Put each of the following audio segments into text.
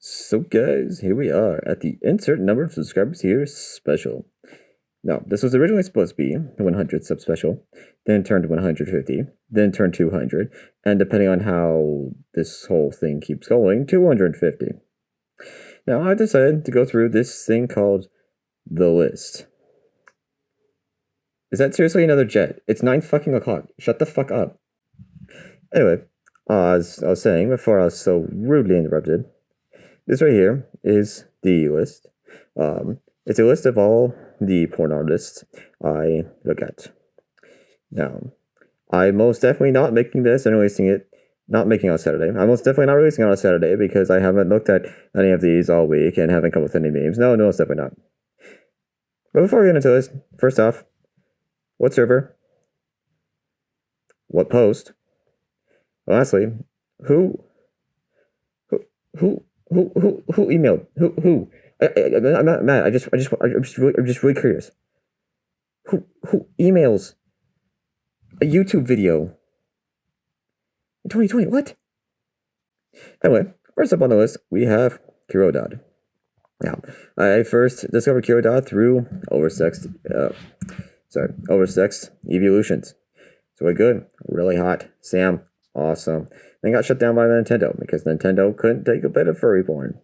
So guys, here we are at the insert number of subscribers here special. Now, this was originally supposed to be the 100 sub special, then turned to 150, then turned 200, and depending on how this whole thing keeps going, 250. Now, I decided to go through this thing called the list. Is that seriously another jet? It's 9 fucking o'clock. Shut the fuck up. Anyway, as I was saying before I was so rudely interrupted, this right here is the list. It's a list of all the porn artists I look at. Now, I'm most definitely not making this and releasing it, not making it on Saturday. I'm most definitely not releasing it on Saturday because I haven't looked at any of these all week and haven't come up with any memes. No, it's definitely not. But before we get into this, first off, what server? What post? Lastly, who emailed? Who? I'm not mad. I'm just really curious. Who emails a YouTube video in 2020? What? Anyway, first up on the list, we have Kurodad. Now, I first discovered Kurodad through Oversexed Evolutions. So really good, really hot. Sam, awesome. Then got shut down by Nintendo because Nintendo couldn't take a bit of furry porn.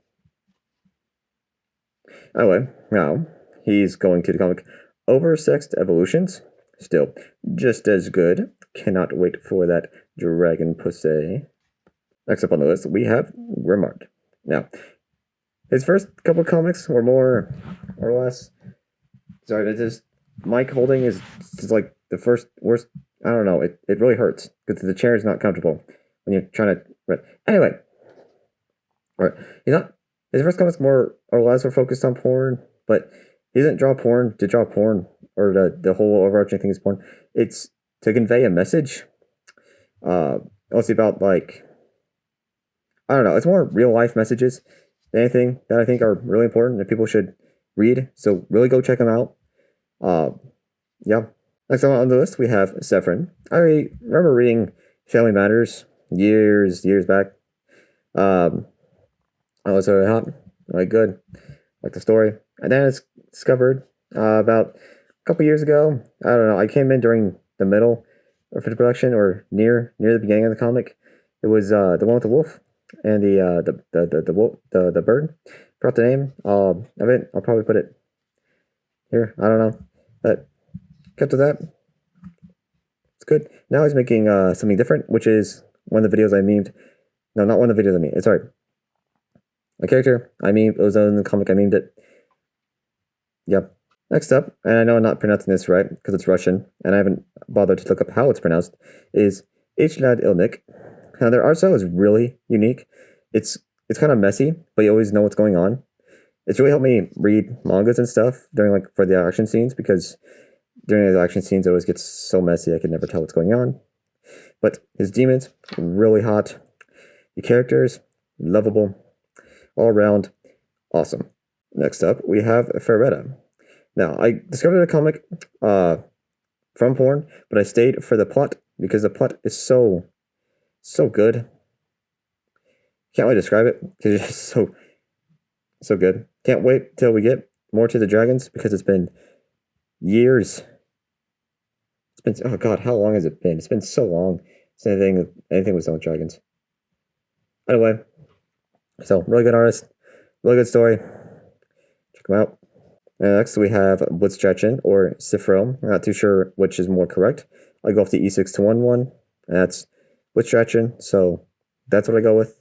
Anyway, now he's going to the comic Oversexed Evolutions. Still, just as good. Cannot wait for that dragon pussy. Next up on the list, we have Grimard. Now, his first couple of comics were more or less. Sorry, that just mic holding is like the first worst. I don't know. It really hurts because the chair is not comfortable when you're trying to. Anyway, all right. He's not. His first comics more or less were focused on porn, but he doesn't draw porn to draw porn, or the whole overarching thing is porn. It's to convey a message. Mostly about like, I don't know. It's more real life messages than anything that I think are really important that people should read. So really go check them out. Yeah. Next on the list we have Sephron. I remember reading Family Matters years back. I was really hot, really good, like the story. And then it's discovered about a couple years ago. I don't know. I came in during the middle of the production or near the beginning of the comic. It was the one with the wolf and the bird. Forgot the name of it. I'll probably put it here. I don't know, but kept to that. It's good. Now he's making something different, which is one of the videos I memed. No, not one of the videos I memed. Sorry. My character, I memed, it was in the comic, I memed it. Yep. Next up, and I know I'm not pronouncing this right because it's Russian, and I haven't bothered to look up how it's pronounced, is Hlad Ilnik. Now, their art style is really unique. It's kind of messy, but you always know what's going on. It's really helped me read mangas and stuff during for the action scenes because during the action scenes it always gets so messy I could never tell what's going on. But his demons, really hot. The characters, lovable. All around, awesome. Next up, we have Ferretta. Now, I discovered a comic from porn, but I stayed for the plot because the plot is so good. Can't really describe it because it's just so good. Can't wait till we get more to the dragons because it's been years. It's been, oh god, how long has it been? It's been so long since anything was done with dragons. Anyway. So, really good artist, really good story. Check them out. Next, we have Blitzstretchen or Sifril. I'm not too sure which is more correct. I go off the E6 to 1 one, and that's Blitzstretchen, so that's what I go with.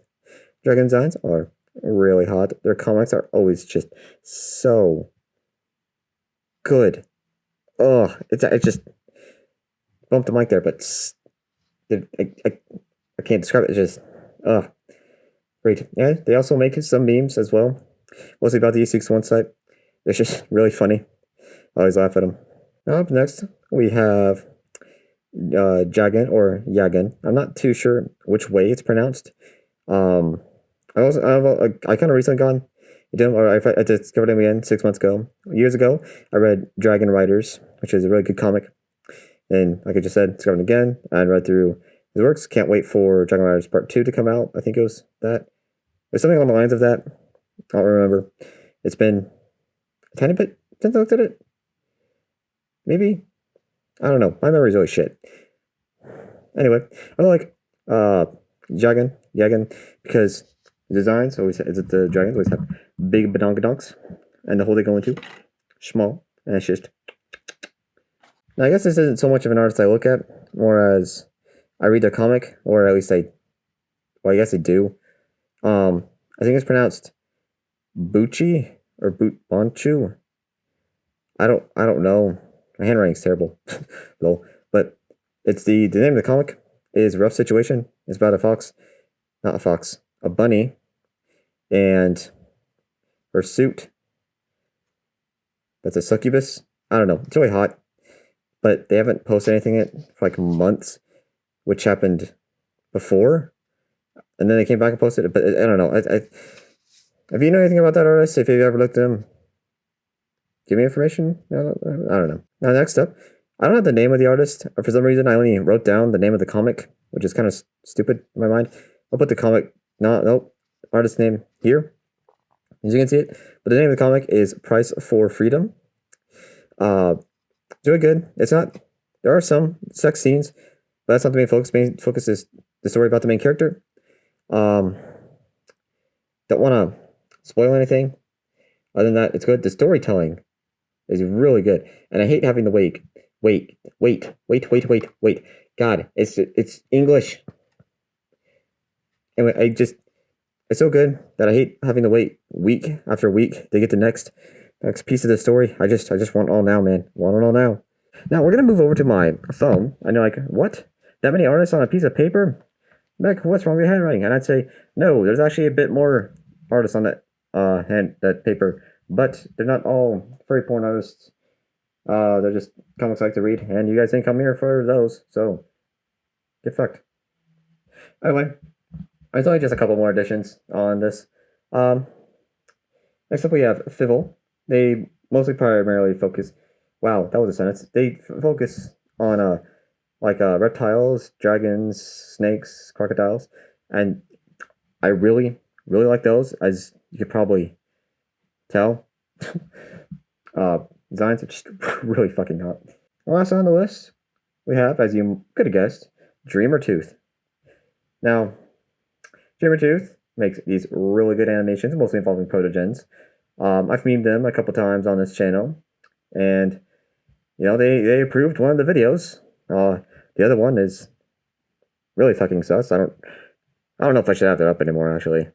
Dragon designs are really hot. Their comics are always just so good. Oh, it just bumped the mic there, but I can't describe it. It's just, great. Yeah, they also make some memes as well. Mostly about the E61 site. It's just really funny. I always laugh at them. Up next, we have Jagan or Yagan. I'm not too sure which way it's pronounced. I kind of recently gone. I discovered him again 6 months ago. Years ago, I read Dragon Riders, which is a really good comic. And like I just said, discovered him again. I read through his works. Can't wait for Dragon Riders Part 2 to come out. I think it was that. There's something along the lines of that. I don't remember. It's been a tiny bit since I looked at it. Maybe. I don't know. My memory's always shit. Anyway, I like Jagan, because the designs always is it the dragons always have big badongadonks, and the hole they go into small, and it's just. Now I guess this isn't so much of an artist I look at, more as I read the comic, or at least well, I guess I do. I think it's pronounced Bucci or Bonchu. I don't know. My handwriting's terrible, lol. But it's the name of the comic is Rough Situation. It's about a fox, not a fox, a bunny, and her suit. That's a succubus. I don't know. It's really hot, but they haven't posted anything in it for like months, which happened before, and then they came back and posted it. But I don't know. If you know anything about that artist, if you've ever looked at him, give me information. I don't know. Now, next up, I don't have the name of the artist. For some reason, I only wrote down the name of the comic, which is kind of stupid in my mind. I'll put the comic, nope, artist name here, as you can see it. But the name of the comic is Price for Freedom. Doing good. It's not, there are some sex scenes, but that's not the main focus. Main focus is the story about the main character. Don't want to spoil anything. Other than that, it's good. The storytelling is really good, and I hate having to wait. God, it's English. Anyway, it's so good that I hate having to wait week after week to get the next piece of the story. I just want it all now, man. Want it all now. Now we're gonna move over to my phone. I know, like, what? That many artists on a piece of paper? Beck, what's wrong with your handwriting? And I'd say, no, there's actually a bit more artists on that that paper, but they're not all very porn artists. They're just comics I like to read, and you guys didn't come here for those, so get fucked. Anyway, there's only just a couple more additions on this. Next up we have Fievel. They mostly primarily focus. Wow, that was a sentence. They focus on reptiles, dragons, snakes, crocodiles, and I really like those, as you could probably tell. Designs are just really fucking hot. Last on the list, we have, as you could have guessed, Dreamer Tooth. Now, Dreamer Tooth makes these really good animations, mostly involving protogens. I've memed them a couple times on this channel, and you know they approved one of the videos. The other one is really fucking sus. I don't know if I should have that up anymore, actually.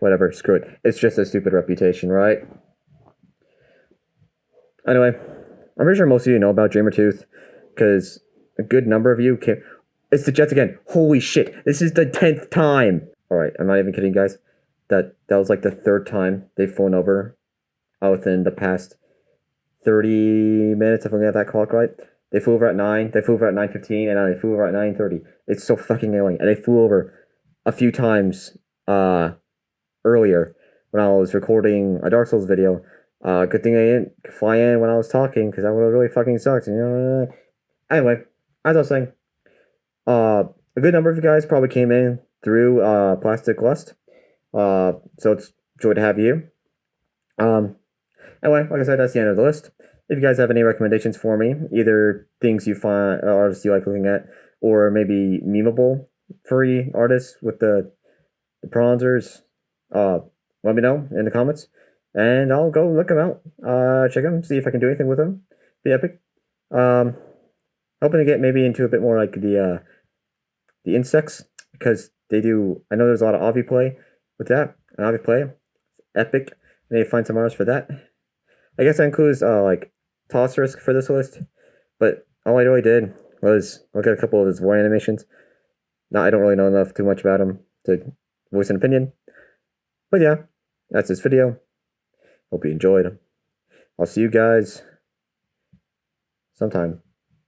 Whatever, screw it. It's just a stupid reputation, right? Anyway, I'm pretty sure most of you know about Dreamer Tooth, because a good number of you can. It's the Jets again. Holy shit, this is the 10th time. Alright, I'm not even kidding, guys. That was like the 3rd time they've flown over within the past 30 minutes, if I'm looking at that clock right. They flew over at 9, they flew over at 9:15, and now they flew over at 9:30. It's so fucking annoying. And they flew over a few times earlier when I was recording a Dark Souls video. Good thing I didn't fly in when I was talking, because that would have really fucking sucked. You know? Anyway, as I was saying, a good number of you guys probably came in through Plastic Lust. So it's joy to have you. Anyway, like I said, that's the end of the list. If you guys have any recommendations for me, either things you find artists you like looking at, or maybe memeable furry artists with the bronzers, let me know in the comments, and I'll go look them out, check them, see if I can do anything with them. Be epic. Hoping to get maybe into a bit more like the insects, because they do. I know there's a lot of Avi play with that. And Avi play, epic. I need to find some artists for that. I guess that includes like Tossrisk for this list, but all I really did was look at a couple of his war animations. Now I don't really know enough too much about him to voice an opinion, but yeah, that's this video. Hope you enjoyed. I'll see you guys sometime.